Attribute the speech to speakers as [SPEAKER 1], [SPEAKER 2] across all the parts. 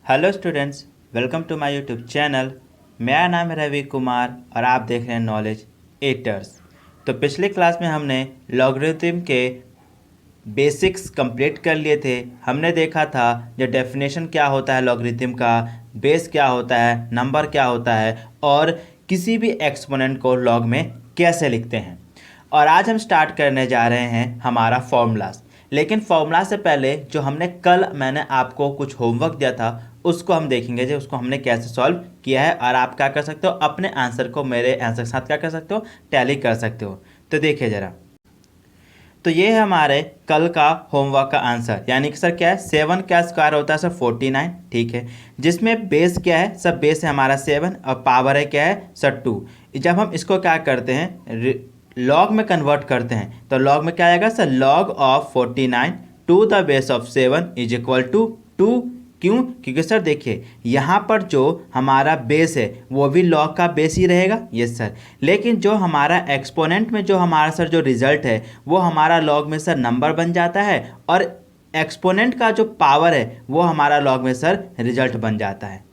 [SPEAKER 1] Hello students, welcome to my YouTube channel. मेरा नाम है रवि कुमार और आप देख रहे हैं नॉलेज एटर्स। तो पिछले क्लास में हमने लॉगरिथम के बेसिक्स कंप्लीट कर लिए थे। हमने देखा था जो डेफिनेशन क्या होता है लॉगरिथम का, बेस क्या होता है, नंबर क्या होता है और किसी भी एक्सपोनेंट को लॉग में कैसे लिखते हैं। और आज हम स्टार्ट करने जा रहे हैं हमारा फॉर्मूलाज। लेकिन फॉर्मूला से पहले जो मैंने आपको कुछ होमवर्क दिया था उसको हम देखेंगे जो उसको हमने कैसे सॉल्व किया है, और आप क्या कर सकते हो, अपने आंसर को मेरे आंसर के साथ क्या कर सकते हो, टैली कर सकते हो। तो देखिए ज़रा, तो ये है हमारे कल का होमवर्क का आंसर। यानी कि सर क्या है, 7 का स्क्वायर होता है सर 49, ठीक है। जिसमें बेस क्या है सर, बेस है हमारा 7 और पावर है क्या है सर 2। जब हम इसको क्या करते हैं, लॉग में कन्वर्ट करते हैं, तो लॉग में क्या आएगा sir, log of 49 to the base of 7 is equal to 2। क्यों? क्योंकि सर देखिए यहाँ पर जो हमारा बेस है वो भी लॉग का बेस ही रहेगा, यस सर। लेकिन जो हमारा एक्सपोनेंट में जो हमारा सर जो रिजल्ट है वो हमारा लॉग में सर नंबर बन जाता है, और एक्सपोनेंट का जो पावर है वो हमारा लॉग में सर रिजल्ट बन जाता है,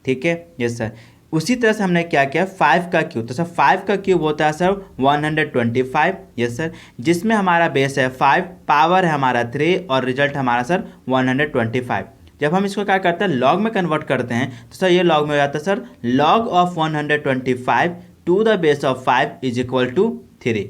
[SPEAKER 1] ठीक है, यस सर। उसी तरह से हमने क्या किया, 5 का क्यूब, तो सर 5 का क्यूब होता है सर 125, यस सर। जिसमें हमारा बेस है 5, पावर है हमारा 3 और रिजल्ट हमारा सर 125। जब हम इसको क्या करते हैं, लॉग में कन्वर्ट करते हैं, तो सर ये लॉग में हो जाता है sir log of 125 to the base of 5 is equal to 3,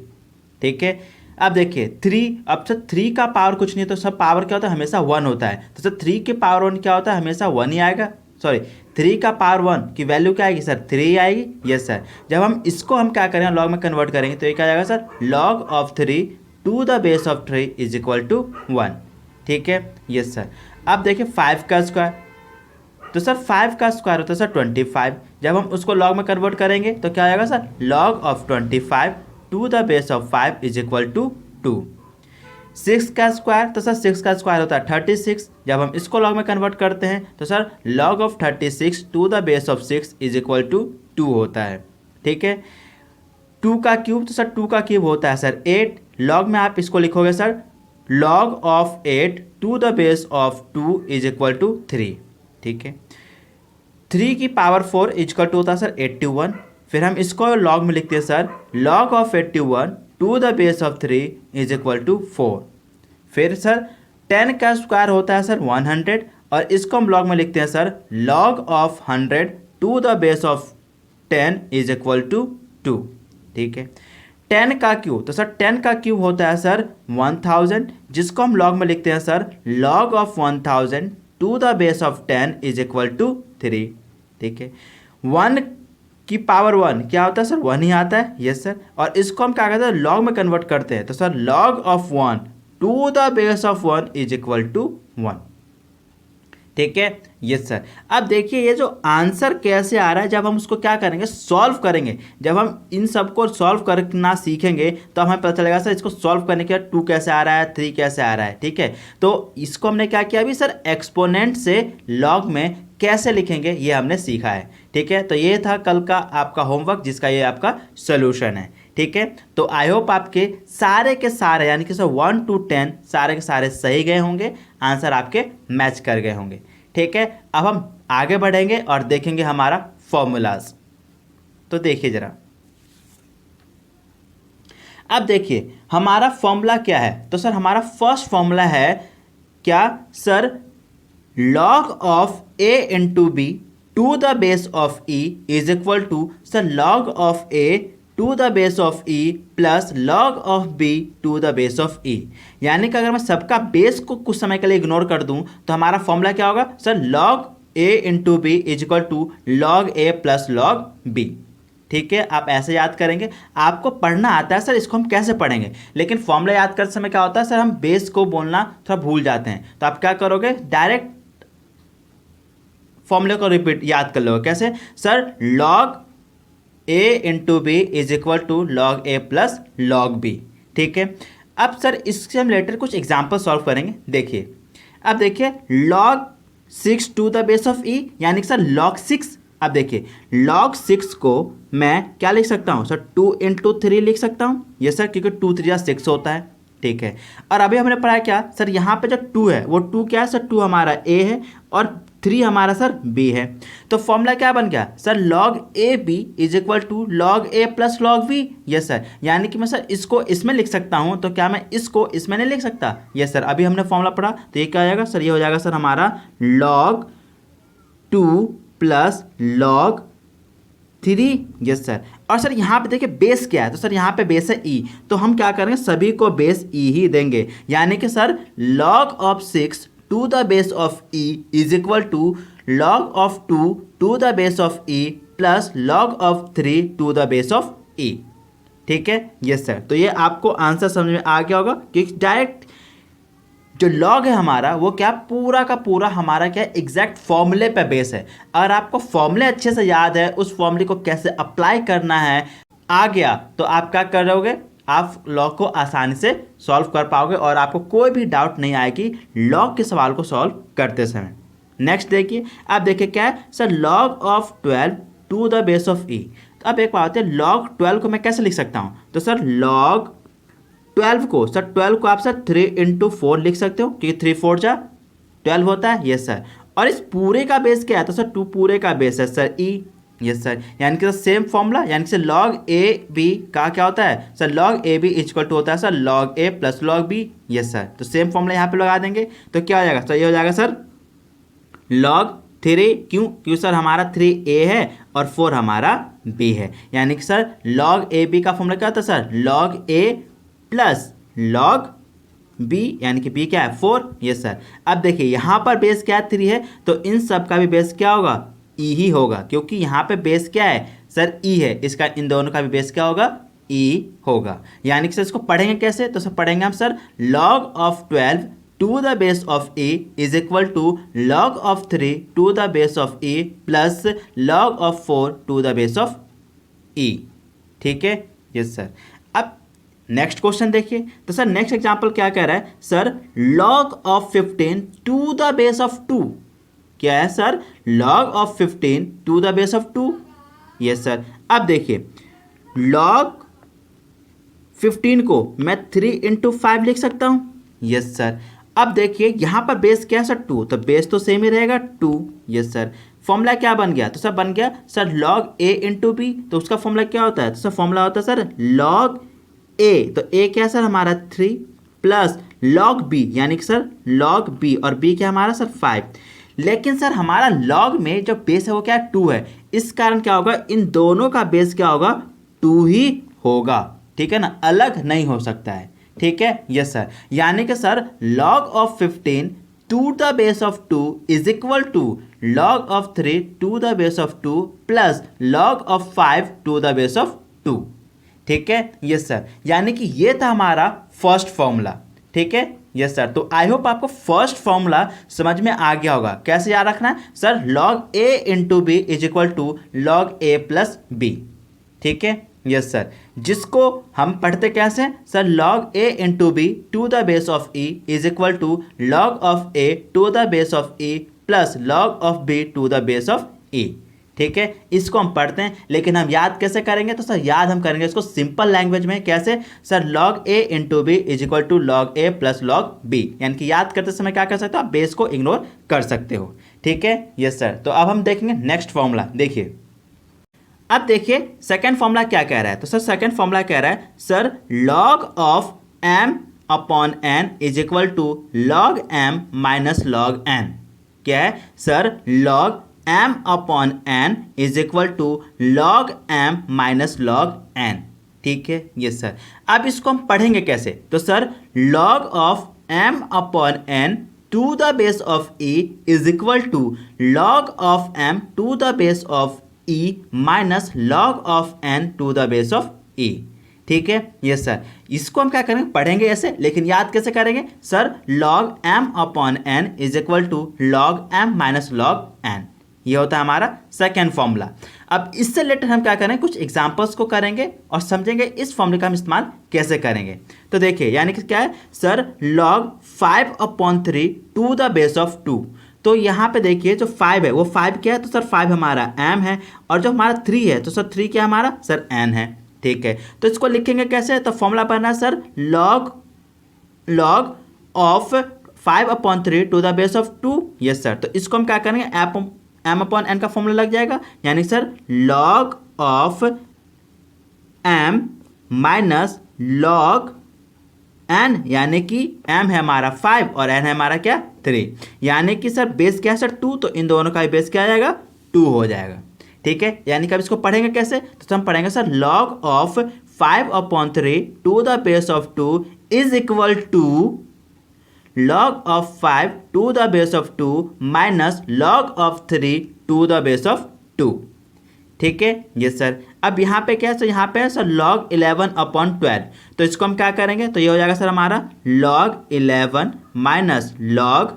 [SPEAKER 1] ठीक है। अब देखिए 3, अब सर 3 का पावर कुछ नहीं, तो सब पावर क्या होता है, हमेशा 1 होता है। तो सर 3 के पावर 1 क्या होता है, हमेशा 1 ही आएगा। सॉरी, 3 का पावर 1 की वैल्यू क्या आएगी सर, 3 आएगी, यस सर। जब हम इसको हम क्या करेंगे, लॉग में कन्वर्ट करेंगे, तो ये क्या आएगा sir, log of 3 to the base of 3 is equal to 1, ठीक है, यस सर। अब देखिए 5 का स्क्वायर, तो सर 5 का स्क्वायर होता है सर 25। जब हम उसको लॉग में कन्वर्ट करेंगे तो क्या आएगा sir, log of 25 to the base of 5 is equal to 2। 6 का स्क्वायर, तो सर 6 का स्क्वायर होता है 36। जब हम इसको लॉग में कन्वर्ट करते हैं तो sir log of 36 to the base of 6 is equal to 2 होता है, ठीक है। 2 का क्यूब, तो सर 2 का क्यूब होता है सर 8। लॉग में आप इसको लिखोगे sir log of 8 to the base of 2 is equal to 3, ठीक है। 3 की पावर 4 इजकल टू होता है सर 81। फिर हम इसको लॉग में लिखते हैं sir log of 81 to the base of 3 is equal to 4। फिर सर 10 का स्क्वायर होता है सर 100, और इसको हम लॉग में लिखते हैं sir log of 100 to the base of 10 is equal to 2, ठीक है। 10 का क्यूब, तो सर 10 का क्यूब होता है सर 1000, जिसको हम लॉग में लिखते हैं sir log of 1000 to the base of 10 is equal to 3, ठीक है। 1 की पावर 1 क्या होता है सर, 1 ही आता है, यस सर। और इसको हम क्या करते हैं, लॉग में कन्वर्ट करते हैं, तो sir log of 1 to the base of 1 is equal to 1, ठीक है, यस सर। अब देखिए ये जो आंसर कैसे आ रहा है, जब हम उसको क्या करेंगे, सॉल्व करेंगे। जब हम इन सबको सॉल्व करना सीखेंगे तो हमें पता चलेगा सर इसको सॉल्व करने के बाद 2 कैसे आ रहा है, 3 कैसे आ रहा है, ठीक है। तो इसको हमने क्या किया अभी सर, एक्सपोनेंट से लॉग में कैसे लिखेंगे ये हमने सीखा है, ठीक है। तो ये था कल का आपका होमवर्क जिसका ये आपका सोल्यूशन है, ठीक है। तो आई होप आपके सारे के सारे यानी कि सर 1 to 10 सारे के सारे सही गए होंगे, आंसर आपके मैच कर गए होंगे, ठीक है। अब हम आगे बढ़ेंगे और देखेंगे हमारा फॉर्मूलाज। तो देखिए जरा, अब देखिए हमारा फॉर्मूला क्या है। तो सर हमारा फर्स्ट फॉर्मूला है क्या sir, log of a into B to the base of e is equal to sir log of a to the base of e plus log of b to the base of e। यानी कि अगर मैं सबका base को कुछ समय के लिए इग्नोर कर दूं तो हमारा फॉर्मूला क्या होगा sir, log a into B is equal to log a plus log b, ठीक है। आप ऐसे याद करेंगे, आपको पढ़ना आता है सर इसको हम कैसे पढ़ेंगे, लेकिन फॉर्मूला याद करते समय क्या होता है सर, हम बेस को बोलना थोड़ा भूल जाते हैं। तो आप क्या करोगे, डायरेक्ट फॉर्मूले को रिपीट याद कर लो, कैसे sir, log a into B is equal to log a plus log b, ठीक है। अब सर इससे हम लेटर कुछ एग्जाम्पल सॉल्व करेंगे। देखिए अब देखिए log 6 to the base of e यानी कि सर log 6। अब देखिए log 6 को मैं क्या लिख सकता हूँ सर, 2 इंटू 3 लिख सकता हूँ, ये सर क्योंकि 2 3 6 होता है, ठीक है। और अभी हमने पढ़ा क्या सर, यहाँ पे जो 2 है वो 2 क्या है सर, 2 हमारा a है और 3 हमारा सर b है। तो फॉर्मूला क्या बन गया sir, log A B is equal to log A plus log B. Yes sir, यानी कि मैं सर इसको इसमें लिख सकता हूँ, तो क्या मैं इसको इसमें नहीं लिख सकता? यस सर, अभी हमने फॉर्मूला पढ़ा तो ये क्या हो जाएगा सर, ये हो जाएगा सर हमारा log 2 plus log 3। Yes sir, और सर यहाँ पे देखिए बेस क्या है, तो सर यहाँ पे बेस है e, तो हम क्या करेंगे सभी को बेस e ही देंगे, यानी कि sir log of 6 to the base of e is equal to log of 2 to the base of e plus log of 3 to the base of e। ठीक है, यस सर, तो ये आपको आंसर समझ में आ गया होगा कि डायरेक्ट जो लॉग है हमारा वो क्या पूरा का पूरा हमारा क्या एग्जैक्ट फॉर्मूले पे बेस है। अगर आपको फॉर्मूले अच्छे से याद है, उस फॉर्मूले को कैसे अप्लाई करना है आ गया, तो आप क्या कर रहोगे, आप लॉग को आसानी से सॉल्व कर पाओगे और आपको कोई भी डाउट नहीं आएगी लॉग के सवाल को सॉल्व करते समय। नेक्स्ट देखिए, आप देखिए क्या है sir, log of 12 to the base of e। तो अब एक बात है, लॉग 12 को मैं कैसे लिख सकता हूँ, तो सर लॉग 12 को सर 12 को आप सर 3 इंटू 4 लिख सकते हो, क्योंकि 3 4 जा 12 होता है। यस सर, और इस पूरे का बेस क्या है, तो सर 2 पूरे का बेस है सर e। यस सर, यानी कि सेम फॉर्मूला, यानी कि लॉग ए बी का क्या होता है sir, log a b equal to होता है सर लॉग ए plus log B. Yes sir, तो सेम फॉर्मूला यहाँ पे लगा देंगे, तो क्या हो जाएगा सर, ये हो जाएगा सर लॉग 3, क्यों सर हमारा 3a है और 4 हमारा b है, यानी कि सर लॉग ए बी का फॉर्मूला क्या होता है सर, लॉग ए प्लस लॉग b, यानी कि b क्या है 4। यस सर, अब देखिए यहाँ पर बेस क्या है 3 है, तो इन सब का भी बेस क्या होगा e ही होगा, क्योंकि यहाँ पे बेस क्या है सर e है, इसका इन दोनों का भी बेस क्या होगा e होगा। यानी कि सर इसको पढ़ेंगे कैसे, तो सर पढ़ेंगे हम sir log of 12 to the base of e is equal to log of 3 to the base of e plus log of 4 to the base of e। ठीक है, यस सर। अब नेक्स्ट क्वेश्चन देखिए, तो sir next example क्या कह रहा है sir, log of 15 to the base of 2। क्या है sir, log of 15 to the base of 2। Yes sir, अब देखिए log 15 को मैं 3 इंटू 5 लिख सकता हूँ। यस सर, अब देखिए यहाँ पर बेस क्या है सर 2, तो बेस तो सेम ही रहेगा 2। यस सर, फॉर्मूला क्या बन गया, तो सर बन गया sir log a into B, तो उसका फॉर्मूला क्या होता है, तो सर फॉर्मूला होता है सर log a, तो a क्या है सर हमारा 3 प्लस log b, यानी कि सर log b, और b क्या हमारा सर 5। लेकिन सर हमारा log में जो बेस है वो क्या है 2 है, इस कारण क्या होगा, इन दोनों का बेस क्या होगा 2 ही होगा। ठीक है ना, अलग नहीं हो सकता है। ठीक है, यस सर, यानी कि sir log of 15 to the base of 2 is equal to log of 3 to the base of 2 plus log of 5 to the base of 2। ठीक है, यस सर, यानी कि ये था हमारा फर्स्ट फॉर्मूला। ठीक है, यस सर, तो आई होप आपको फर्स्ट फॉर्मूला समझ में आ गया होगा। कैसे याद रखना है sir, log a into B is equal to log a plus B. ठीक है, यस सर, जिसको हम पढ़ते कैसे sir, log a into B to the base of e is equal to log of a to the base of e plus log of b to the base of e। ठीक है, इसको हम पढ़ते हैं, लेकिन हम याद कैसे करेंगे, तो सर याद हम करेंगे इसको सिंपल लैंग्वेज में। कैसे sir, log a into B is equal to log a plus log b, यानी कि याद करते समय क्या कर सकते हो आप, बेस को इग्नोर कर सकते हो। ठीक है, यस सर, तो अब हम देखेंगे नेक्स्ट फॉर्मूला। देखिए, अब देखिए सेकेंड फॉर्मूला क्या कह रहा है, तो सर सेकेंड फॉर्मूला कह रहा है sir log of m upon n is equal to log m minus log n। क्या है sir, log m upon n is equal to log m minus log n। ठीक है, यस सर, अब इसको हम पढ़ेंगे कैसे, तो sir log of m upon n to the base of e is equal to log of m to the base of e minus log of n to the base of e। ठीक है, yes sir, इसको हम क्या करेंगे, पढ़ेंगे ऐसे, लेकिन याद कैसे करेंगे sir, log m upon n is equal to log m minus log n। ये होता है हमारा सेकेंड फॉर्मूला। अब इससे रिलेटेड हम क्या करेंगे, कुछ एग्जांपल्स को करेंगे और समझेंगे इस फॉर्मूले का हम इस्तेमाल कैसे करेंगे। तो देखिए, यानी कि क्या है sir, log 5 upon 3 to the base of 2। तो यहाँ पे देखिए जो 5 है वो 5 क्या है, तो सर 5 हमारा m है, और जो हमारा 3 है तो सर 3 क्या हमारा सर n है। ठीक है, तो इसको लिखेंगे कैसे, तो फॉर्मूला बनना है sir log of 5/3 to the base of 2। Yes sir, तो इसको हम क्या करेंगे, m अपॉन n का फॉर्मूला लग जाएगा, यानी sir log of m minus log n, यानी कि m है हमारा 5 और n है हमारा क्या 3, यानी कि सर बेस क्या है सर 2, तो इन दोनों का बेस क्या आ जाएगा 2 हो जाएगा। ठीक है, यानी कि अब इसको पढ़ेंगे कैसे, तो हम पढ़ेंगे sir log of 5/3 to the base of 2 is equal to log of 5 to the base of 2 minus log of 3 to the base of 2। ठीक है, ये सर अब यहाँ पे क्या है सर, यहाँ पे है सर log 11/12, तो इसको हम क्या करेंगे, तो ये हो जाएगा सर हमारा log 11 minus log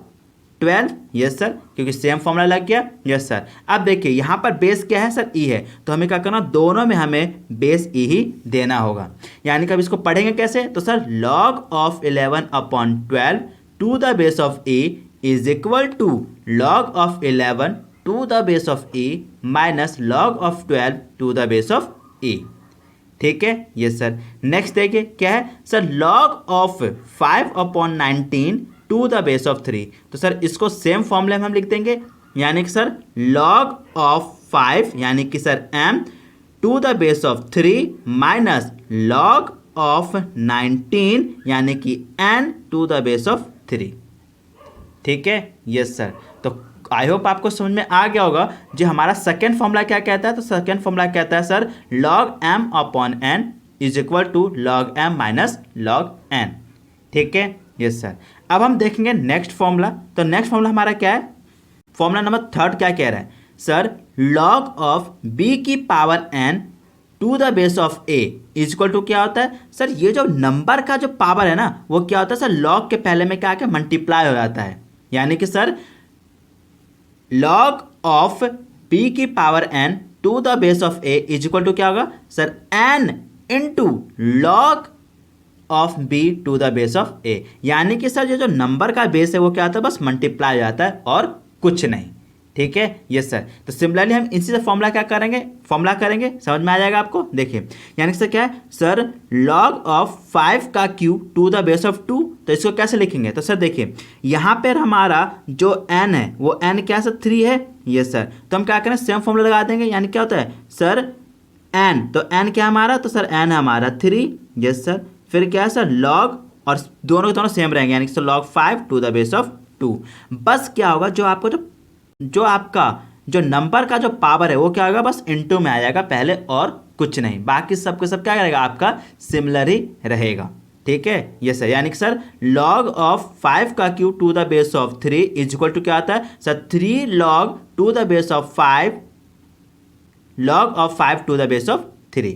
[SPEAKER 1] 12। Yes sir, क्योंकि सेम फॉर्मूला लग गया। यस सर, अब देखिए यहाँ पर बेस क्या है सर ई है, तो हमें क्या करना, दोनों में हमें बेस ई ही देना होगा, यानी कि अब इसको पढ़ेंगे कैसे, तो sir log of 11/12 to the base of a is equal to log of 11 to the base of a minus log of 12 to the base of ए। ठीक है, यस सर। नेक्स्ट देखिए क्या है sir, log of 5/19 to the base of 3, तो sir इसको same फॉर्मूले में हम लिख देंगे, यानी कि सर log ऑफ 5 यानी कि sir m to the base of 3 minus log of 19 यानी कि n to the base of 3। ठीक है, यस सर, तो आई होप आपको समझ में आ गया होगा। जो हमारा सेकेंड फॉर्मूला क्या कहता है, तो सेकेंड फॉर्मूला कहता है sir log m upon n is equal to log m minus log n। ठीक है, यस सर। अब हम देखेंगे नेक्स्ट फॉर्मूला, तो नेक्स्ट फॉर्मूला हमारा क्या है, फॉर्मूला नंबर 3 क्या कह रहा है सर, log ऑफ b की power n to the base of a is equal to क्या होता है सर, ये जो नंबर का जो पावर है ना वो क्या होता है सर, log के पहले में क्या मल्टीप्लाई हो जाता है, यानी कि सर log ऑफ b की power n to the base of a is equal to क्या होगा sir, n into log of b to the base of a, यानी कि सर ये जो नंबर का बेस है वो क्या होता है, बस मल्टीप्लाई हो जाता है और कुछ नहीं। ठीक है, यस सर। तो सिमिलरली हम इसी से फॉर्मूला क्या करेंगे, फॉर्मूला करेंगे, समझ में आ जाएगा आपको। देखिए यानी कि सर क्या है सर, log ऑफ 5 का cube to the base of 2, तो इसको कैसे लिखेंगे, तो सर देखिए यहाँ पर हमारा जो n है वो n क्या है सर 3 है। यस सर, तो हम क्या करें, सेम फॉर्मूला लगा देंगे, यानी क्या होता है सर n, तो n क्या हमारा, तो सर n हमारा 3। यस सर, फिर क्या है सर log, और दोनों के दोनों सेम रहेंगे, यानी कि sir log 5 to the base of 2। बस क्या होगा, जो आपको जो आपका जो नंबर का जो पावर है वो क्या होगा, बस इनटू में आ जाएगा पहले और कुछ नहीं, बाकी सबके सब क्या करेगा आपका सिमिलर ही रहेगा। ठीक है, ये सर, यानी कि सर log ऑफ 5 का cube to the base of 3 is equal to क्या आता है sir, 3 log to the base of 5 log of 5 to the base of 3।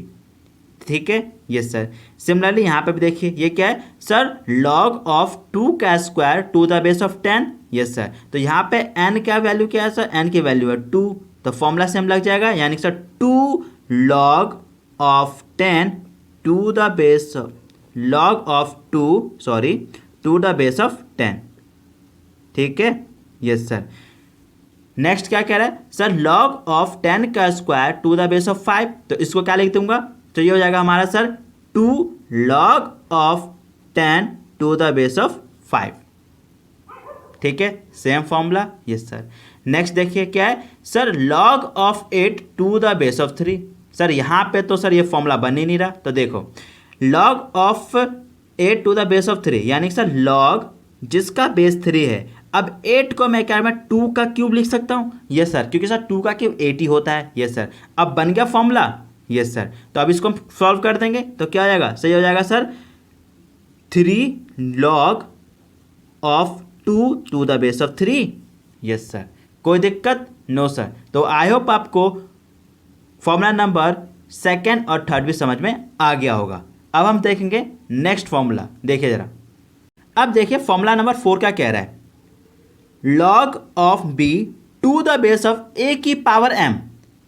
[SPEAKER 1] ठीक है, यस सर। सिमिलरली यहाँ पे भी देखिए ये क्या है सर, log ऑफ 2 का square to the base of 10। Yes sir, तो यहाँ पे n क्या वैल्यू क्या है सर, n की वैल्यू है 2, तो फॉर्मूला सेम लग जाएगा, यानी कि sir 2 log of 10 to the base of log of 2 to the base of 10। ठीक है, यस सर। नेक्स्ट क्या कह रहा है सर, log ऑफ 10 का square to the base of 5, तो इसको क्या लिख दूंगा, तो ये हो जाएगा हमारा sir 2 log of 10 to the base of 5। ठीक है, same formula. Yes sir. Next देखिए क्या है sir, log of 8 to the base of 3, sir यहाँ पे तो सर ये फॉर्मूला बन ही नहीं रहा, तो देखो log of 8 to the base of 3, यानी सर log जिसका बेस 3 है, अब 8 को मैं क्या, मैं 2 का क्यूब लिख सकता हूँ। यस सर, क्योंकि सर 2 का क्यूब 80 होता है। यस सर, अब बन गया फॉर्मूला। यस सर, तो अब इसको हम सॉल्व कर देंगे, तो क्या हो जाएगा, सही हो जाएगा sir 3 log of 2 to the base of 3। Yes sir, कोई दिक्कत नो सर। तो आई होप आपको फॉर्मूला नंबर 2 और 3 भी समझ में आ गया होगा। अब हम देखेंगे नेक्स्ट फॉर्मूला, देखिए जरा। अब देखिए फॉर्मूला नंबर 4 क्या कह रहा है, log of b to the base of a की पावर m।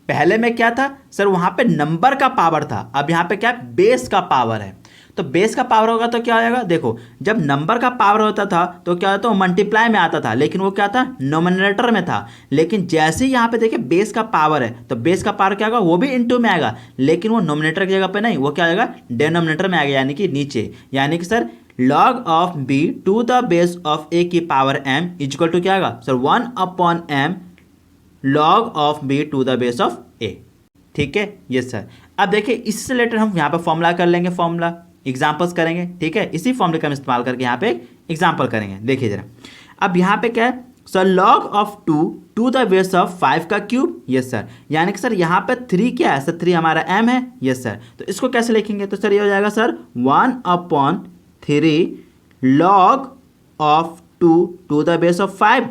[SPEAKER 1] पहले में क्या था सर, वहां पे नंबर का पावर था, अब यहाँ पे क्या बेस का पावर है, तो बेस का पावर होगा तो क्या हो जाएगा, देखो जब नंबर का पावर होता था तो क्या होता, वो मल्टीप्लाई में आता था, लेकिन वो क्या था नोमिनेटर में था। लेकिन जैसे ही यहाँ पे देखिए बेस का पावर है, तो बेस का पावर क्या होगा, वो भी इनटू में आएगा, लेकिन वो नोमिनेटर की जगह पे नहीं, वो क्या आएगा डेनोमिनेटर में आएगा, यानी कि नीचे। यानी कि sir log of B to the base of a की पावर m इक्वल टू क्या आएगा sir 1/m log of B to the base of a। ठीक है, यस सर। अब देखिए इससे रिलेटेड हम यहाँ पे फॉर्मूला कर लेंगे, फॉर्मूला एग्जाम्पल्स करेंगे। ठीक है, इसी फॉर्मूले का हम इस्तेमाल करके यहाँ पे एग्जाम्पल करेंगे। देखिए जरा, अब यहाँ पे क्या है sir, log of 2 to the base of 5 का क्यूब। यस सर, यानी कि सर यहाँ पे 3 क्या है सर, 3 हमारा m है। यस सर, तो इसको कैसे लिखेंगे, तो सर ये हो जाएगा sir 1/3 log of 2 to the base of 5।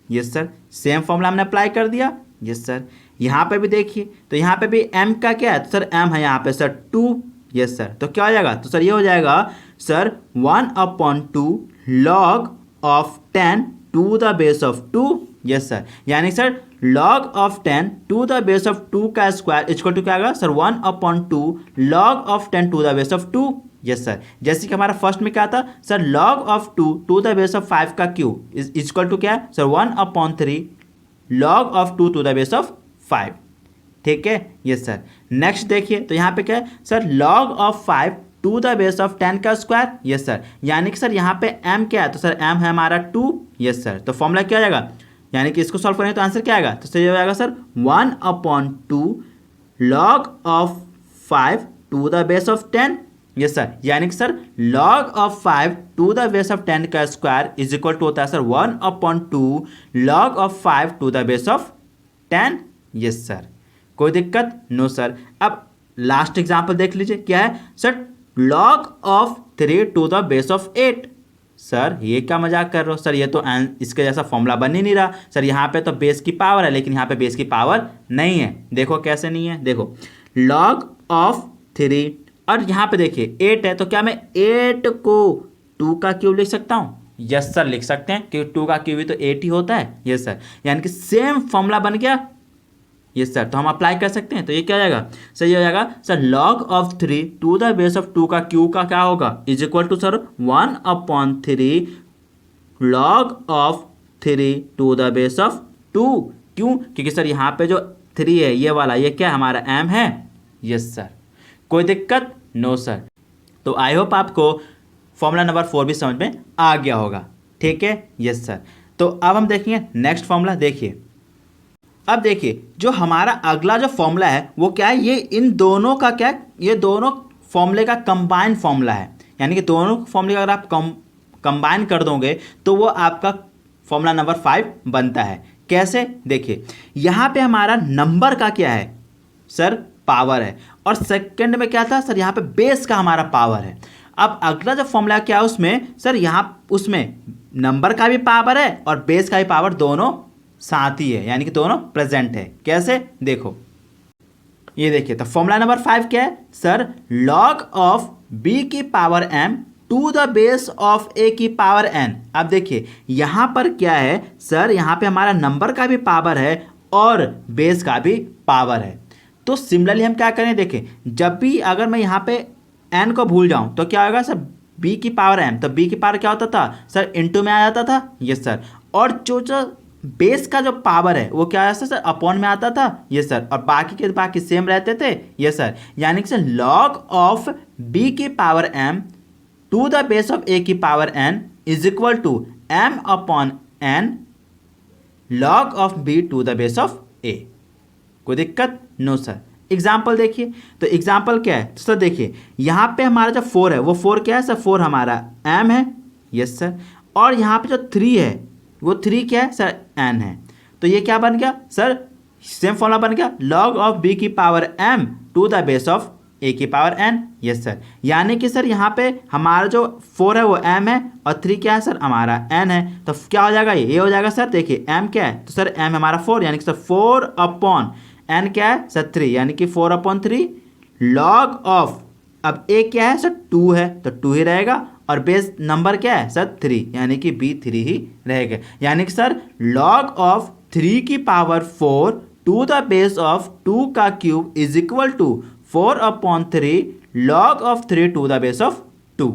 [SPEAKER 1] Yes sir, same formula हमने अप्लाई कर दिया। यस सर, यहाँ पे भी देखिए, तो यहाँ पे भी m का क्या है, तो सर m है यहाँ पे सर 2। यस सर, तो क्या हो जाएगा, तो सर ये हो जाएगा sir 1/2 log of 10 to the base of 2। Yes sir, यानी sir log of 10 to the base of 2 का स्क्वायर इक्वल टू क्या आएगा sir 1/2 log of 10 to the base of 2। Yes sir, जैसे कि हमारा फर्स्ट में क्या था sir, log of 2 to the base of 5 का क्यूब इक्वल टू क्या है sir 1/3 log of 2 to the base of 5। ठीक है, यस सर। नेक्स्ट देखिए, तो यहाँ पे क्या है sir, log of 5 to the base of 10 का स्क्वायर। यस सर, यानी कि सर यहाँ पे m क्या है, तो सर m है हमारा 2। यस सर, तो फॉर्मूला क्या आ जाएगा, यानी कि इसको सॉल्व करेंगे तो आंसर क्या आएगा, तो सर ये हो जाएगा sir 1/2 log of 5 to the base of 10। Yes sir, यानी कि sir log of 5 to the base of 10 का स्क्वायर इज इक्वल टू होता है sir 1/2 log of 5 to the base of 10। Yes sir, कोई दिक्कत नो सर। अब last example देख लीजिए, क्या है sir, log of 3 to the base of 8। Sir ये क्या मजाक कर रहे हो सर, ये तो इसके जैसा फॉर्मूला बन ही नहीं रहा सर। यहाँ पे तो बेस की पावर है, लेकिन यहाँ पे बेस की पावर नहीं है। देखो कैसे नहीं है, देखो लॉग ऑफ 3 और यहाँ पे देखिए 8 है, तो क्या मैं 8 को 2 का क्यूब लिख सकता हूँ? यस सर, लिख सकते हैं, क्योंकि 2 का क्यूब भी तो 8 ही होता है। यस सर, यानी कि सेम फॉर्मूला बन गया। यस सर, तो हम अप्लाई कर सकते हैं। तो ये क्या हो जाएगा सर, ये हो जाएगा sir log of 3 to the base of 2 का क्यूब का क्या होगा is equal to sir 1/3 log of 3 to the base of 2। क्यों? क्योंकि सर यहाँ पे जो 3 है ये वाला, ये क्या हमारा m है। यस सर, कोई दिक्कत नो सर। तो आई होप आपको फॉर्मूला नंबर 4 भी समझ में आ गया होगा। ठीक है, यस सर। तो अब हम देखेंगे नेक्स्ट फॉर्मूला। देखिए, अब देखिए जो हमारा अगला जो फॉर्मूला है वो क्या है, ये इन दोनों का क्या, ये दोनों फॉर्मूले का कंबाइन फॉर्मूला है। यानी कि दोनों फॉर्मूले का अगर आप कंबाइन कर दोगे तो वो आपका फॉर्मूला नंबर 5 बनता है। कैसे, देखिए यहाँ पे हमारा नंबर का क्या है सर, पावर है, और सेकंड में क्या था सर, यहाँ पे बेस का हमारा पावर है। अब अगला जो फॉर्मूला क्या है उसमें सर, यहाँ उसमें नंबर का भी पावर है और बेस का भी पावर दोनों साथ ही है, यानी कि दोनों प्रेजेंट है। कैसे, देखो ये देखिए, तो फॉर्मूला नंबर 5 क्या है सर, लॉग ऑफ b की power m to the base of a की पावर n। अब देखिए यहाँ पर क्या है सर, यहाँ पे हमारा नंबर का भी पावर है और बेस का भी पावर है। तो सिमिलरली हम क्या करें, देखें जब भी अगर मैं यहाँ पे n को भूल जाऊँ तो क्या होगा सर, b की पावर m, तो b की पावर क्या होता था सर, इंटू में आ जाता था। यस सर, और जो बेस का जो पावर है वो क्या आता सर, अपॉन में आता था। यस सर, और बाकी के बाकी सेम रहते थे। यस सर, यानी कि सर लॉग ऑफ b की power m to the base of a की power n is equal to m/n log of b to the base of a। कोई दिक्कत नो सर। एग्जाम्पल देखिए, तो एग्जाम्पल क्या है, तो सर देखिए यहाँ पे हमारा जो 4 है वो 4 क्या है सर, 4 हमारा m है। यस सर, और यहाँ पे जो 3 है वो 3 क्या है सर, n है। तो ये क्या बन गया सर, सेम फॉर्मूला बन गया, लॉग ऑफ b की power m to the base of a की पावर n। यस सर, यानी कि सर यहाँ पे हमारा जो 4 है वो m है और 3 क्या है सर, हमारा n है। तो क्या हो जाएगा, ये हो जाएगा सर, देखिए m क्या है, तो सर m हमारा 4, यानी कि सर 4/n क्या है सर 3, यानी कि 4/3 लॉग ऑफ, अब a क्या है सर 2 है तो 2 ही रहेगा, और बेस नंबर क्या है सर 3, यानी कि b 3 ही रहेगा। यानी कि सर लॉग ऑफ 3 की power 4 to the base of 2 का cube is equal to 4/3 log of 3 to the base of 2।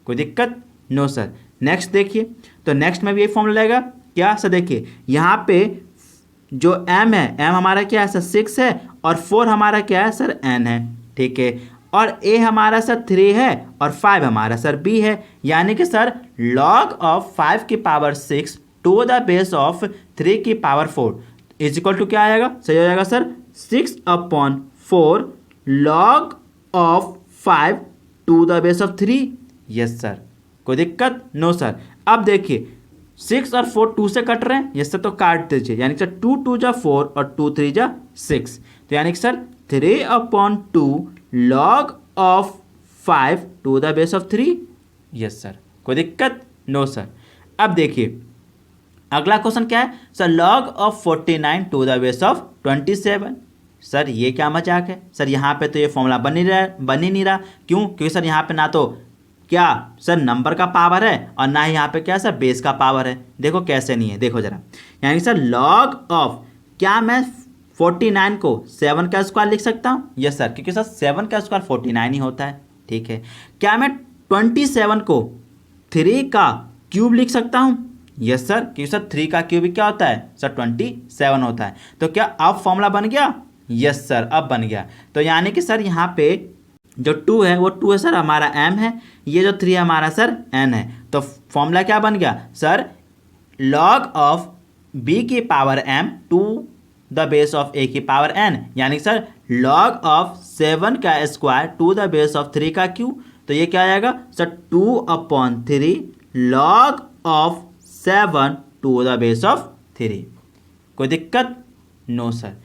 [SPEAKER 1] कोई दिक्कत नो सर। नेक्स्ट देखिए, तो नेक्स्ट में भी यही फॉर्मूला रहेगा। क्या सर, देखिए यहाँ पे जो m है, m हमारा क्या है सर 6 है, और 4 हमारा क्या है सर n है। ठीक है, और a हमारा सर 3 है और 5 हमारा सर b है, यानी कि सर log ऑफ 5 की power 6 to the base of 3 की पावर 4 इज इक्वल टू क्या आएगा, सही हो जाएगा sir 6/4 log of 5 to the base of 3। Yes sir, कोई दिक्कत नो सर। अब देखिए 6 और 4 2 से कट रहे हैं, यस सर, तो काट दीजिए, यानी कि सर 2 2 जा 4 और 2 3 जा 6, तो यानी कि sir 3/2 log of 5 to the base of 3। Yes sir, कोई दिक्कत नो सर। अब देखिए अगला क्वेश्चन क्या है sir, log of 49 to the base of 27। Sir ये क्या मजाक है सर, यहाँ पे तो ये फॉर्मूला बन ही नहीं रहा। क्यों? क्योंकि सर यहाँ पे ना तो क्या सर नंबर का पावर है और ना ही यहाँ पे क्या सर बेस का पावर है। देखो कैसे नहीं है, देखो जरा, यानी कि सर log ऑफ, क्या मैं 49 को 7 का स्क्वायर लिख सकता हूँ? यस सर, क्योंकि सर 7 का स्क्वायर 49 ही होता है, ठीक है। क्या मैं 27 को 3 का क्यूब लिख सकता हूँ? यस सर, क्योंकि सर 3 का क्यूब क्या होता है सर 27 होता है। तो क्या अब फॉर्मूला बन गया? यस सर, अब बन गया। तो यानी कि सर यहाँ पे जो 2 है वो 2 है सर हमारा m है, ये जो 3 हमारा सर n है। तो फॉर्मूला क्या बन गया सर, log ऑफ b की power m to the base of a की पावर n, यानी कि सर log ऑफ 7 का square to the base of 3 का क्यूब। तो ये क्या आएगा sir 2/3 log of 7 to the base of 3। कोई दिक्कत नो सर।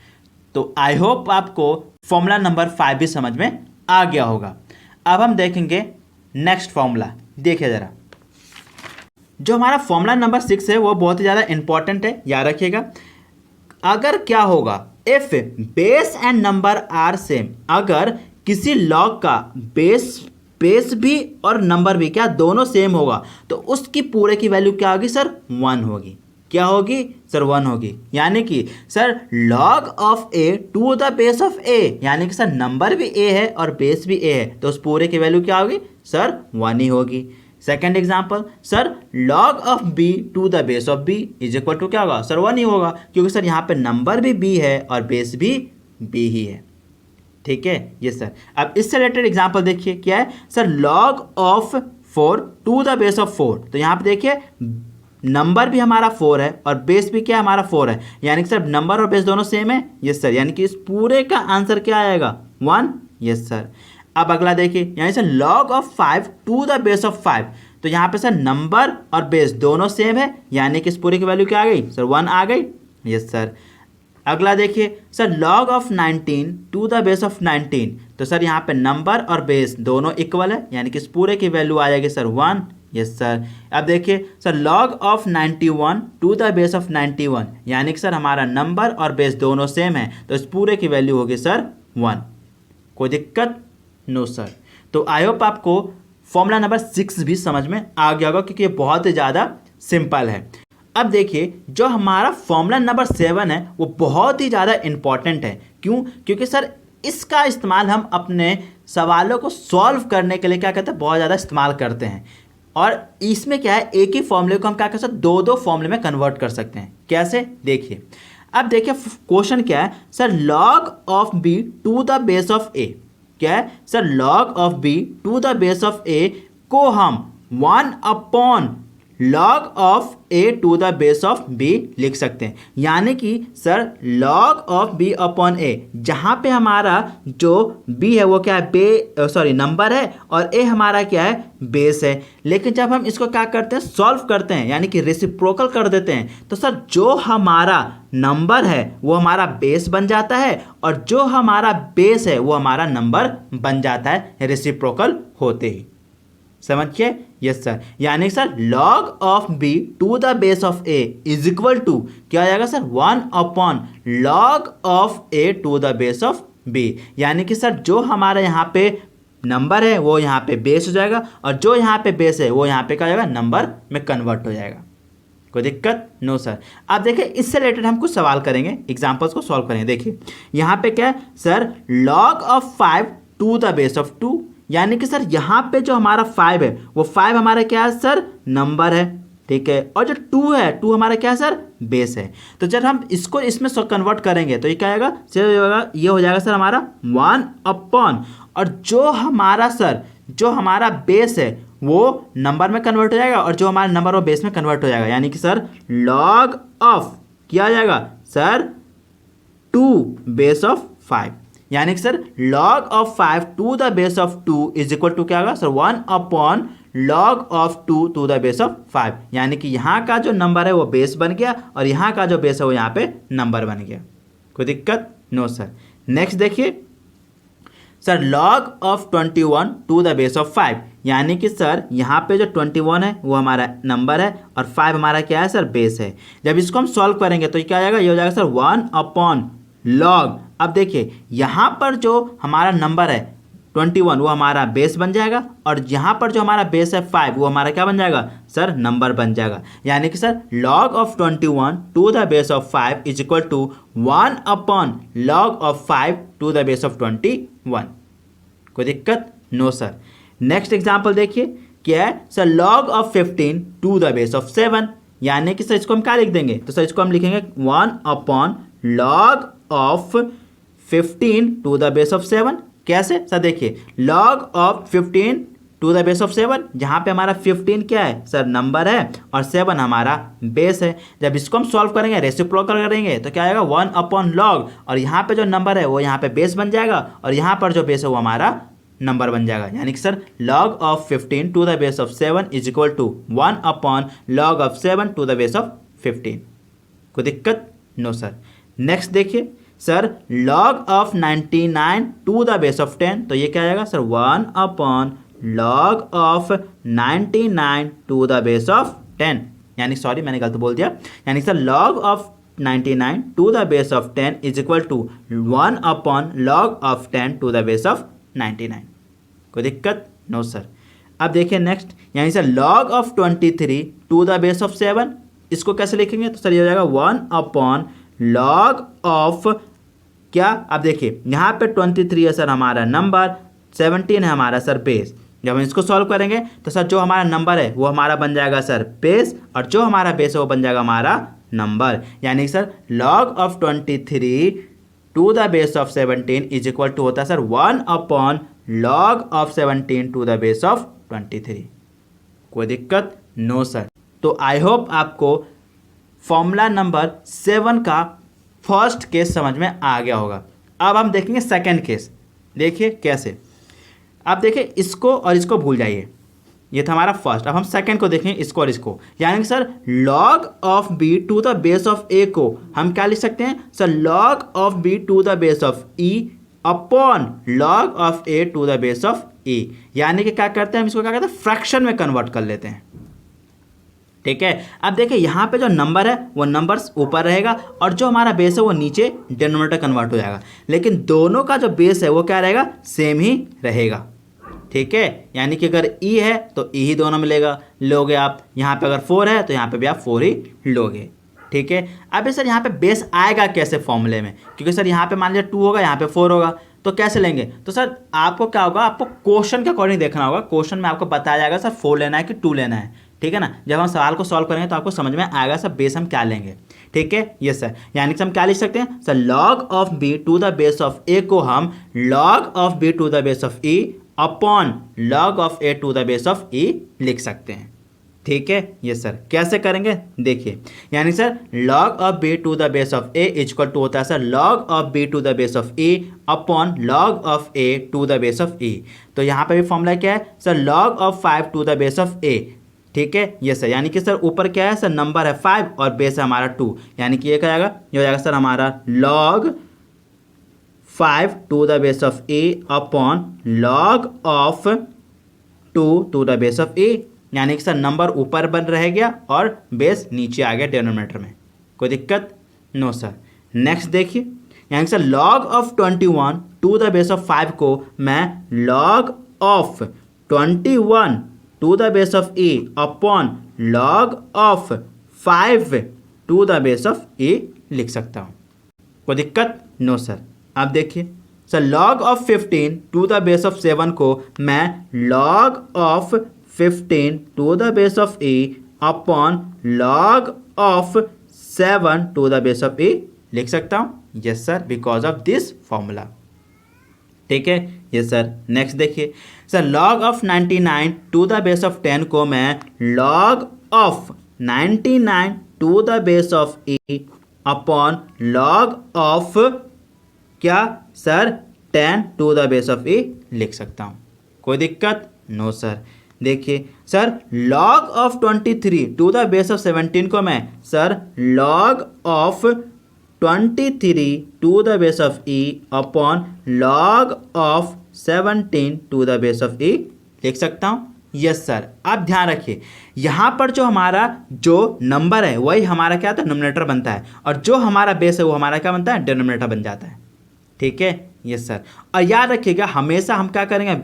[SPEAKER 1] तो आई होप आपको फॉर्मूला नंबर 5 भी समझ में आ गया होगा। अब हम देखेंगे नेक्स्ट फॉर्मूला। देखिए ज़रा, जो हमारा फॉर्मूला नंबर 6 है वो बहुत ही ज़्यादा इंपॉर्टेंट है, याद रखिएगा। अगर क्या होगा, if base and number are same, अगर किसी लॉग का बेस भी और नंबर भी क्या दोनों सेम होगा तो उसकी पूरे की वैल्यू क्या होगी सर 1 होगी। क्या होगी सर 1 होगी, यानी कि sir log of a to the base of a, यानी कि सर नंबर भी a है और बेस भी a है, तो उस पूरे की वैल्यू क्या होगी सर 1 ही होगी। Second example, sir log of b to the base of b is equal to क्या होगा सर 1 ही होगा, क्योंकि सर यहाँ पे नंबर भी b है और बेस भी b ही है, ठीक है। ये सर अब इससे रिलेटेड एग्जाम्पल देखिए क्या है sir, log of 4 to the base of 4। तो यहाँ पे देखिए नंबर भी हमारा 4 है और बेस भी क्या हमारा 4 है, यानी कि सर नंबर और बेस दोनों सेम है। यस सर, यानी कि इस पूरे का आंसर क्या आएगा 1। Yes sir. अब अगला देखिए, यानी sir log of 5 to the base of 5। तो यहाँ पे सर नंबर और बेस दोनों सेम है, यानी कि इस पूरे की वैल्यू क्या आ गई सर 1 आ गई। Yes sir. अगला देखिए sir log of 19 to the base of 19। तो सर यहाँ पे नंबर और बेस दोनों इक्वल है, यानी कि इस पूरे की वैल्यू आ जाएगी सर 1। Yes sir. अब देखिए sir log of 91 to the base of 91, यानी कि सर हमारा नंबर और बेस दोनों सेम है, तो इस पूरे की वैल्यू होगी सर 1। कोई दिक्कत नो सर। तो आई होप आपको फॉर्मूला नंबर 6 भी समझ में आ गया होगा, क्योंकि ये बहुत ही ज़्यादा सिंपल है। अब देखिए जो हमारा फॉर्मूला नंबर 7 है वो बहुत ही ज़्यादा इंपॉर्टेंट है। क्यों? क्योंकि सर इसका इस्तेमाल हम अपने सवालों को सॉल्व करने के लिए क्या कहते हैं बहुत ज़्यादा इस्तेमाल करते हैं। और इसमें क्या है, एक ही फॉर्मूले को हम क्या कर सकते हैं 2 फॉर्मूले में कन्वर्ट कर सकते हैं। कैसे? देखिए, अब देखिए क्वेश्चन क्या है sir, log of b to the base of a। क्या है sir, log of b to the base of a को हम 1/log of a to the base of b लिख सकते हैं, यानी कि sir log of b upon a, जहाँ पे हमारा जो b है वो क्या है नंबर है और a हमारा क्या है बेस है। लेकिन जब हम इसको क्या करते हैं सॉल्व करते हैं, यानी कि रेसिप्रोकल कर देते हैं, तो सर जो हमारा नंबर है वो हमारा बेस बन जाता है और जो हमारा बेस है वो हमारा नंबर बन जाता है रेसिप्रोकल होते ही। समझिए? Yes sir. यानी sir log of b to the base of a is equal to क्या आ जाएगा sir 1/log of a to the base of b, यानी कि सर जो हमारा यहाँ पे नंबर है वो यहाँ पे बेस हो जाएगा और जो यहाँ पे बेस है वो यहाँ पे क्या हो जाएगा नंबर में कन्वर्ट हो जाएगा। कोई दिक्कत नो सर। अब देखिए इससे रिलेटेड हम कुछ सवाल करेंगे, एग्जाम्पल्स को सॉल्व करेंगे। देखिए यहाँ पे क्या है sir, log of 5 to the base of 2, यानी कि सर यहाँ पे जो हमारा 5 है वो 5 हमारा क्या है सर नंबर है, ठीक है। और जो 2 है, 2 हमारा क्या है सर, बेस है। तो जब हम इसको इसमें कन्वर्ट करेंगे तो ये क्या आएगा सर, ये हो जाएगा सर हमारा 1 अपॉन, और जो हमारा सर जो हमारा बेस है वो नंबर में कन्वर्ट हो जाएगा और जो हमारा नंबर वो बेस में कन्वर्ट हो जाएगा, यानी कि सर लॉग ऑफ क्या आ जाएगा सर 2 बेस ऑफ 5, यानी कि sir log of 5 to the base of 2 is equal to क्या होगा sir 1 upon log of 2 to the base of 5, यानी कि यहाँ का जो नंबर है वो बेस बन गया और यहाँ का जो बेस है वो यहाँ पे नंबर बन गया। कोई दिक्कत नो सर। नेक्स्ट देखिए sir log of 21 to the base of 5, यानी कि सर यहाँ पे जो 21 है वो हमारा नंबर है और 5 हमारा क्या है सर बेस है। जब इसको हम सॉल्व करेंगे तो क्या आ जाएगा, ये हो जाएगा सर 1 अपॉन लॉग। अब देखिए यहाँ पर जो हमारा नंबर है 21 वो हमारा बेस बन जाएगा और यहाँ पर जो हमारा बेस है 5 वो हमारा क्या बन जाएगा सर नंबर बन जाएगा, यानी कि sir log of 21 to the base of 5 is equal to 1 upon log of 5 to the base of 21। कोई दिक्कत नो सर। नेक्स्ट एग्जाम्पल देखिए क्या है sir log of 15 to the base of 7, यानी कि सर इसको हम क्या लिख देंगे, तो सर इसको हम लिखेंगे 1 upon log of 15 to the base of 7। कैसे सर, देखिए log of 15 to the base of 7, जहाँ पे हमारा 15 क्या है सर नंबर है और 7 हमारा बेस है। जब इसको हम सॉल्व करेंगे रेसिप्रोकल करेंगे तो क्या आएगा 1 अपॉन लॉग, और यहाँ पे जो नंबर है वो यहाँ पे बेस बन जाएगा और यहाँ पर जो बेस है वो हमारा नंबर बन जाएगा, यानी कि sir log of 15 to the base of 7 is equal to 1 upon log of 7 to the base of 15। कोई दिक्कत नो सर। नेक्स्ट देखिए sir log of 99 to the base of 10, तो ये क्या आएगा sir 1 upon log of 99 to the base of 10, यानी sorry मैंने गलत बोल दिया, यानी sir log of 99 to the base of 10 is equal to 1 upon log of 10 to the base of 99। कोई दिक्कत नो सर। अब देखिए नेक्स्ट, यानी sir log of 23 to the base of 7, इसको कैसे लिखेंगे, तो सर ये हो जाएगा 1 अपॉन लॉग ऑफ क्या, अब देखिए यहाँ पे 23 है सर हमारा नंबर, 17 है हमारा सर बेस। जब हम इसको सॉल्व करेंगे तो सर जो हमारा नंबर है वो हमारा बन जाएगा सर बेस और जो हमारा बेस है वो बन जाएगा हमारा नंबर, यानी sir log of 23 to the base of 17 is equal to होता है sir 1 upon log of 17 to the base of 23। कोई दिक्कत नो सर। तो आई होप आपको फॉर्मूला नंबर 7 का फर्स्ट केस समझ में आ गया होगा। अब हम देखेंगे सेकंड केस, देखिए कैसे। आप देखिए इसको और इसको भूल जाइए, ये था हमारा फर्स्ट। अब हम सेकंड को देखेंगे, इसको और इसको, यानी कि sir log of B to the base of ए को हम क्या लिख सकते हैं sir log of B to the base of E upon log of A to the base of e, यानी कि क्या करते हैं हम इसको क्या करते हैं फ्रैक्शन में कन्वर्ट कर लेते हैं। ठीक है, अब देखिए यहाँ पे जो नंबर है वो नंबर्स ऊपर रहेगा और जो हमारा बेस है वो नीचे डिनोमिनेटर कन्वर्ट हो जाएगा, लेकिन दोनों का जो बेस है वो क्या रहेगा सेम ही रहेगा। ठीक है, यानी कि अगर ई है तो ई ही दोनों में लोगे आप, यहाँ पे अगर 4 है तो यहाँ पे भी आप 4 ही लोगे। ठीक है, अब सर यहाँ पे बेस आएगा कैसे फॉर्मूले में, क्योंकि सर यहाँ पे मान लीजिए 2 होगा, यहाँ पे 4 होगा, तो कैसे लेंगे, तो सर आपको क्या होगा, आपको क्वेश्चन के अकॉर्डिंग देखना होगा। क्वेश्चन में आपको बताया जाएगा सर 4 लेना है कि 2 लेना है। ठीक है ना, जब हम सवाल को सॉल्व करेंगे तो आपको समझ में आएगा सर बेस हम क्या लेंगे। ठीक है, ये सर, यानी कि हम क्या लिख सकते हैं sir log of B to the base of ए को हम log of B to the base of E upon log of A to the base of E लिख सकते हैं। ठीक है, ये सर कैसे करेंगे देखिए, यानी sir log of B to the base of A equal to होता है sir log of B to the base of E upon log of A to the base of E. तो यहाँ पे भी फॉर्मूला क्या है sir log of 5 to the base of ए। ठीक है, ये सर, यानी कि सर ऊपर क्या है सर नंबर है 5 और बेस है हमारा 2, यानी कि ये क्या आएगा, ये हो जाएगा सर हमारा log 5 to the base of A upon log of 2 to the base of A, यानी कि सर नंबर ऊपर बन रह गया और बेस नीचे आ गया डिनोमिनेटर में। कोई दिक्कत नो सर। नेक्स्ट देखिए, यानी कि sir log of 21 to the base of 5 को मैं log of 21 to the base of A upon log of 5 to the base of A लिख सकता हूँ। कोई दिक्कत नो सर। अब देखिए sir log of 15 to the base of 7 को मैं log of 15 to the base of A upon log of 7 to the base of E लिख सकता हूँ? Yes sir, because of this formula. ठीक है, यस सर। नेक्स्ट देखिए sir, log of 99 to the base of 10 को मैं log of 99 to the base of E upon log of क्या sir 10 to the base of E लिख सकता हूँ। कोई दिक्कत? No sir. देखिए sir, log of 23 to the base of 17 को मैं sir log of 23 to the base of E upon log of 17 to the base of E लिख सकता हूँ। Yes sir. आप ध्यान रखिए, यहाँ पर जो हमारा जो नंबर है वही हमारा क्या होता है, नोमिनेटर बनता है, और जो हमारा बेस है वो हमारा क्या बनता है, डिनोमिनेटर बन जाता है। ठीक है, यस सर। और याद रखिएगा हमेशा हम क्या करेंगे,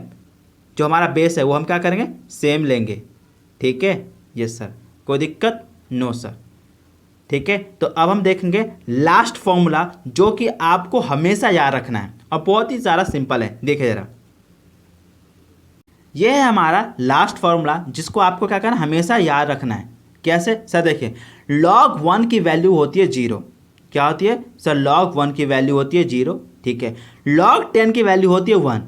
[SPEAKER 1] जो हमारा बेस है वो हम क्या करेंगे, सेम लेंगे। ठीक है, यस सर। कोई दिक्कत? No sir. ठीक है, तो अब हम देखेंगे लास्ट फॉर्मूला जो कि आपको हमेशा याद रखना है और बहुत ही ज़्यादा सिंपल है। देखिए जरा, यह है हमारा लास्ट फॉर्मूला जिसको आपको क्या करना है, हमेशा याद रखना है। कैसे सर? देखिए, log 1 की वैल्यू होती है 0। क्या होती है सर? log 1 की वैल्यू होती है 0। ठीक है, log 10 की वैल्यू होती है 1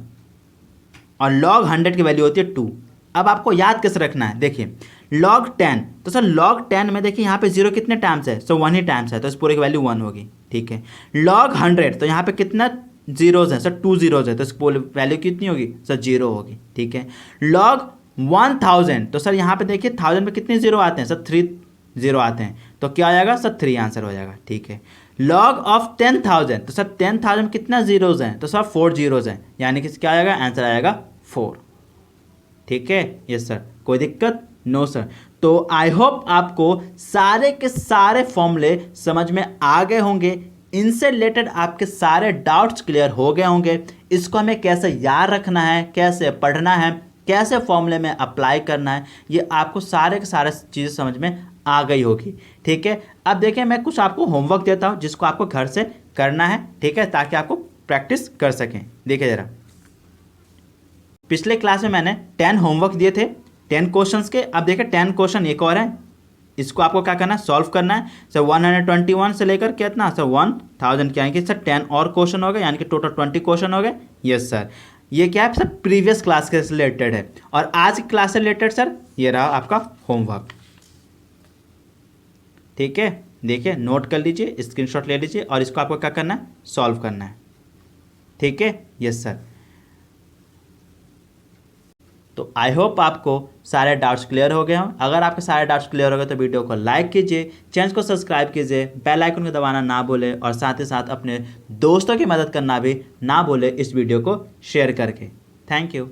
[SPEAKER 1] और log 100 की वैल्यू होती है 2। अब आपको याद कैसे रखना है? देखिए log 10, तो सर log 10 में देखिए यहाँ पे 0 कितने टाइम्स है, सर 1 ही टाइम्स है, तो इस पूरे की वैल्यू 1 होगी। ठीक है, log 100, तो यहाँ पे कितना जीरोज है सर, 2 जीरोज है, तो इस पूरी वैल्यू कितनी होगी सर, 0 होगी। ठीक है, log 1000, तो सर यहाँ पे देखिए 1000 में कितने जीरो आते हैं सर, 3 जीरो आते हैं, तो क्या आ जाएगा सर, 3 आंसर हो जाएगा। ठीक है, log ऑफ 10,000, तो सर 10,000 में कितना जीरोज हैं, तो सर 4 जीरोज हैं, यानी कि क्या आएगा, आंसर आएगा 4। ठीक है, यस सर। कोई दिक्कत? No sir. तो आई होप आपको सारे के सारे फॉर्मूले समझ में आ गए होंगे, इनसे रिलेटेड आपके सारे डाउट्स क्लियर हो गए होंगे। इसको हमें कैसे याद रखना है, कैसे पढ़ना है, कैसे फॉर्मूले में अप्लाई करना है, ये आपको सारे के सारे चीज़ें समझ में आ गई होगी। ठीक है, अब देखिए मैं कुछ आपको होमवर्क देता हूँ जिसको आपको घर से करना है। ठीक है, ताकि आपको प्रैक्टिस कर सकें। देखिए ज़रा, पिछले क्लास में मैंने 10 होमवर्क दिए थे 10 क्वेश्चंस के। अब देखिए 10 क्वेश्चन एक और है, इसको आपको क्या करना है, सॉल्व करना है। सर 121 से लेकर कितना सर 1000 क्या है कि सर 10 और क्वेश्चन हो गए, यानी कि टोटल 20 क्वेश्चन हो गए। Yes sir. ये क्या है सर, प्रीवियस क्लास के रिलेटेड है, और आज की क्लास से रिलेटेड सर ये रहा आपका होमवर्क। ठीक है, देखिए नोट कर लीजिए, स्क्रीनशॉट ले लीजिए, और इसको आपको क्या करना है, सॉल्व करना है। ठीक है, यस सर। तो आई होप आपको सारे डाउट्स क्लियर हो गए हों। अगर आपके सारे डाउट्स क्लियर हो गए तो वीडियो को लाइक कीजिए, चैनल को सब्सक्राइब कीजिए, बेल आइकन को दबाना ना भूलें, और साथ ही साथ अपने दोस्तों की मदद करना भी ना भूलें इस वीडियो को शेयर करके। Thank you.